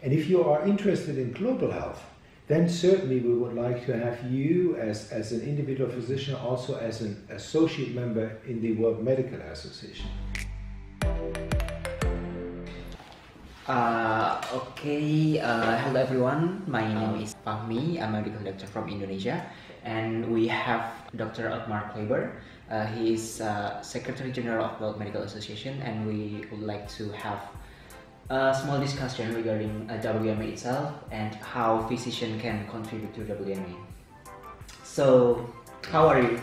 And if you are interested in global health, then certainly we would like to have you as an individual physician, also as an associate member in the World Medical Association. Hello everyone, my name is Fahmi, I'm a medical doctor from Indonesia, and we have Dr. Otmar Kloiber. He is Secretary General of World Medical Association, and we would like to have a small discussion regarding WMA itself and how physicians can contribute to WMA. So, how are you?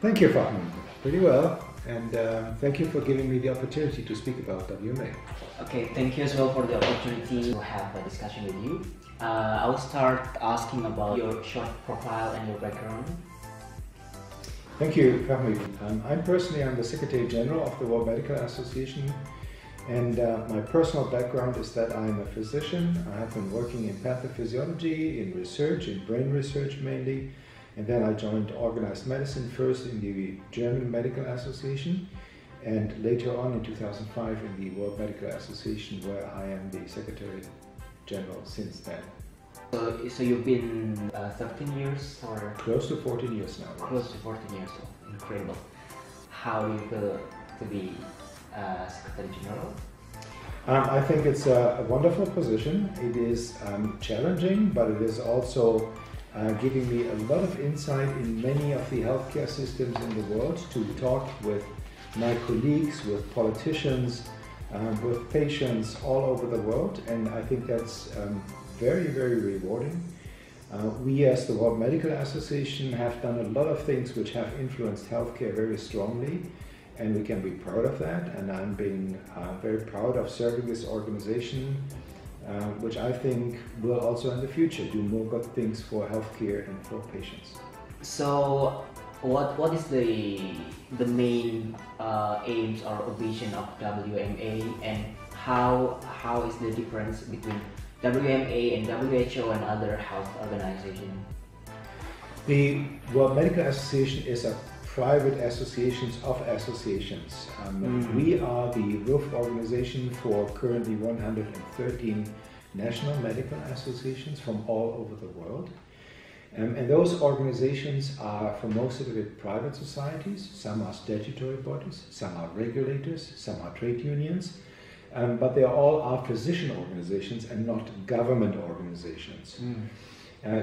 Thank you, Fahmi. Pretty well. And thank you for giving me the opportunity to speak about WMA. Okay, thank you as well for the opportunity to have a discussion with you. I will start asking about your short profile and your background. Thank you, Fahmi. I'm the Secretary General of the World Medical Association, and my personal background is that I'm a physician. I have been working in pathophysiology, in research, in brain research mainly. And then I joined organized medicine, first in the German Medical Association, and later on in 2005 in the World Medical Association, where I am the Secretary General since then. So you've been 13 years or? Close to 14 years now. Close to 14 years, so incredible. How do you feel to be Secretary General? I think it's a wonderful position. It is challenging, but it is also giving me a lot of insight in many of the healthcare systems in the world, to talk with my colleagues, with politicians, with patients all over the world, and I think that's very, very rewarding. We as the World Medical Association have done a lot of things which have influenced healthcare very strongly, and we can be proud of that, and I'm being very proud of serving this organization, which I think will also in the future do more good things for healthcare and for patients. So, what is the main aims or vision of WMA, and how is the difference between WMA and WHO and other health organizations? The World Medical Association is a private association of associations. We are the roof organization for currently 113 national medical associations from all over the world. And those organizations are, for most of it, private societies. Some are statutory bodies, some are regulators, some are trade unions, but they all are physician organizations and not government organizations.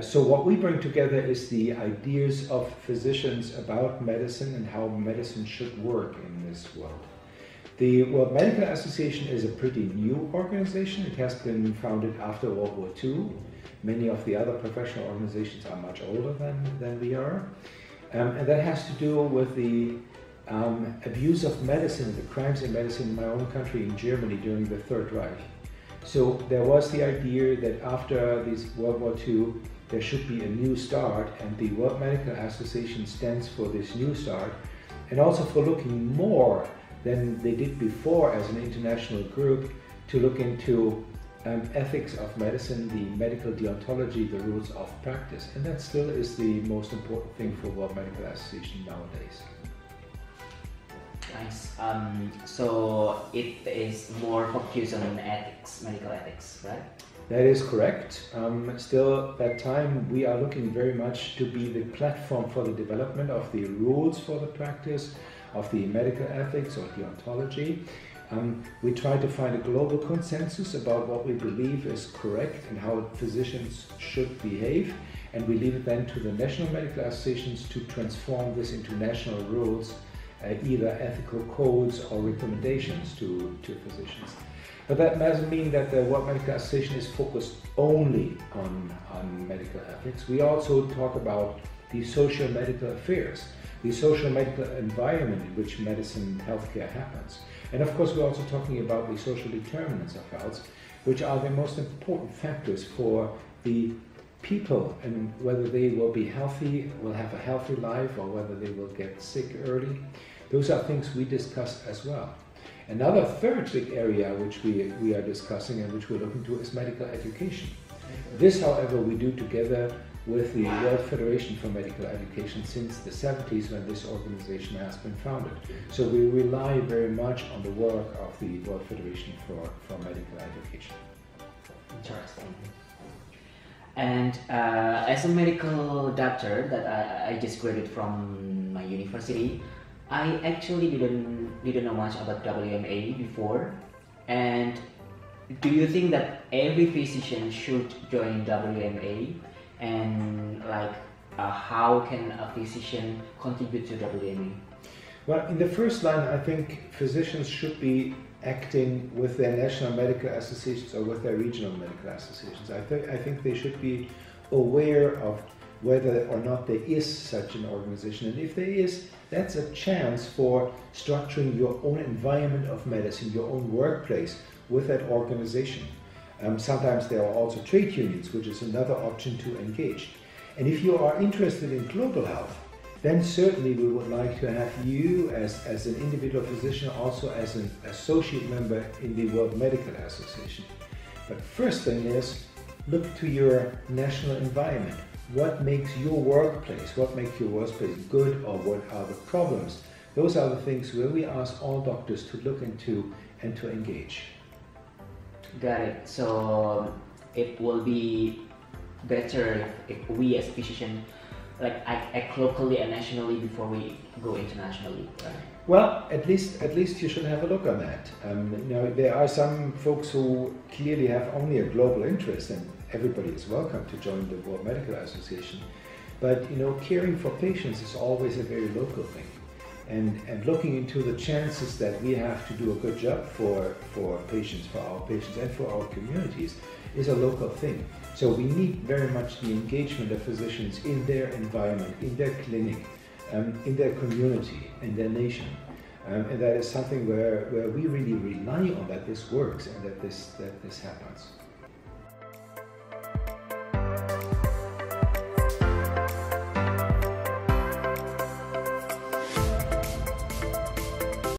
So what we bring together is the ideas of physicians about medicine and how medicine should work in this world. The World Medical Association is a pretty new organization. It has been founded after World War II. Many of the other professional organizations are much older than we are. And that has to do with the abuse of medicine, the crimes in medicine in my own country, in Germany, during the Third Reich. So there was the idea that after this World War II, there should be a new start, and the World Medical Association stands for this new start, and also for looking more than they did before as an international group to look into ethics of medicine, the medical deontology, the rules of practice. And that still is the most important thing for World Medical Association nowadays. Nice. So it is more focused on ethics, medical ethics, right? That is correct. Still, at that time, we are looking very much to be the platform for the development of the rules for the practice of the medical ethics or deontology. We try to find a global consensus about what we believe is correct and how physicians should behave, and we leave it then to the national medical associations to transform this into national rules, either ethical codes or recommendations to physicians. But that doesn't mean that the World Medical Association is focused only on medical ethics. We also talk about the social medical affairs, the social medical environment in which medicine and healthcare happens. And of course, we're also talking about the social determinants of health, which are the most important factors for the people, and whether they will be healthy, will have a healthy life, or whether they will get sick early. Those are things we discuss as well. Another third big area which we are discussing and which we're looking to is medical education. This, however, we do together with the World Federation for Medical Education since the 70s, when this organization has been founded. So we rely very much on the work of the World Federation for Medical Education. Interesting. And as a medical doctor that I just graduated from my university, I actually didn't know much about WMA before. And do you think that every physician should join WMA? And like, how can a physician contribute to WMA? Well, in the first line, I think physicians should be acting with their national medical associations or with their regional medical associations. I think they should be aware of whether or not there is such an organization. And if there is, that's a chance for structuring your own environment of medicine, your own workplace with that organization. Sometimes there are also trade unions, which is another option to engage. And if you are interested in global health, then certainly we would like to have you as an individual physician, also as an associate member in the World Medical Association. But first thing is, look to your national environment. What makes your workplace good, or what are the problems? Those are the things where we ask all doctors to look into and to engage. Got it. So it will be better if we as physicians act locally and nationally before we go internationally, right? Well, at least you should have a look on that. There are some folks who clearly have only a global interest, and everybody is welcome to join the World Medical Association. But caring for patients is always a very local thing, and looking into the chances that we have to do a good job for our patients and for our communities is a local thing. So we need very much the engagement of physicians in their environment, in their clinic, in their community, in their nation. And that is something where we really rely on that this works and that this happens.